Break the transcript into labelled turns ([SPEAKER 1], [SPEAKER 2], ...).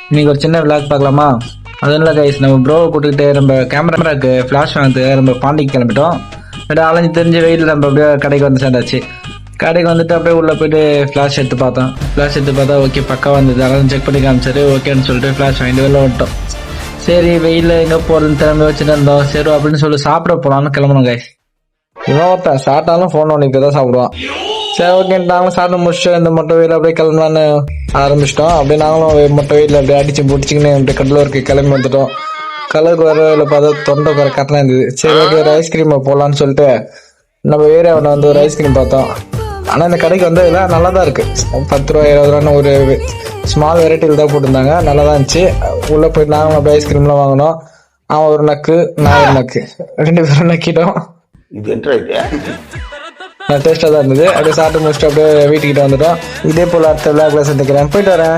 [SPEAKER 1] இன்னைக்கு ஒரு சின்ன விளாக் பார்க்கலாமா? அதுவும் இல்லை கைஸ், நம்ம ப்ரோவை கூட்டிகிட்டு நம்ம கேமராக்கு ஃப்ளாஷ் வாங்கிட்டு நம்ம பாண்டிக்கு கிளம்பிட்டோம். அப்படியே அலைஞ்சு தெரிஞ்ச வெயிட்டில் நம்ம அப்படியே கடைக்கு வந்து சேர்ந்தாச்சு. கடைக்கு வந்துட்டு அப்படியே உள்ளே போயிட்டு ஃப்ளாஷ் எடுத்து பார்த்தோம். ஃப்ளாஷ் எடுத்து பார்த்தா ஓகே பக்கா வந்தது. அதெல்லாம் செக் பண்ணி காமிச்சாரு. ஓகேன்னு சொல்லிட்டு ஃப்ளாஷ் வாங்கிட்டு வெளில வந்துட்டோம். சரி வெயிலில் எங்கே போகிறதுன்னு திறந்து வச்சுட்டு இருந்தோம். சரி அப்படின்னு சொல்லி சாப்பிட போகலான்னு கிளம்பணும் கைஸ். இவன் ஒருத்தன் சாப்பிட்டாலும் ஃபோன் ஒன்று தான் சாப்பிடுவான். சரி ஓகே நாங்களும் சாப்பிட்டு முடிச்சுட்டு இந்த மொட்டை வெயில் அப்படியே கிளம்பலான்னு ஆரம்பிச்சிட்டோம். அப்படியே நாங்களும் மொட்டை வெயில் அப்படியே அடிச்சு பிடிச்சிக்கின்னு அப்படியே கடலூருக்கு கிளம்பி வந்துட்டோம். கலருக்கு வர வேலை பார்த்தா தொண்டை குறை கரெக்டாக இருந்தது. சரி ஓகே ஒரு ஐஸ்கிரீம் போகலான்னு சொல்லிட்டு நம்ம ஏரியாவில் வந்து ஒரு ஐஸ்கிரீம் பார்த்தோம். ஆனால் இந்த கடைக்கு வந்து இதெல்லாம் நல்லா தான் இருக்குது. 10 ரூபா 20 ரூபான்னு ஒரு ஸ்மால் வெரைட்டியில் தான் போட்டிருந்தாங்க. நல்லா தான் இருந்துச்சு. உள்ளே போயிட்டு நாங்களும் அப்படியே ஐஸ்கிரீம்லாம் வாங்கினோம். அவன் ஒரு நக்கு நான் ஒரு நக்கு 2 பேரும் நக்கிட்டோம். டேஸ்டாக தான் இருந்தது. அப்படியே சாப்பிட்டு முடிச்சுட்டு அப்படியே வீட்டுக்கிட்ட வந்துட்டோம். இதே போல் அடுத்த விழாக்கில் சந்திக்கிறேன். போயிட்டு வரேன்.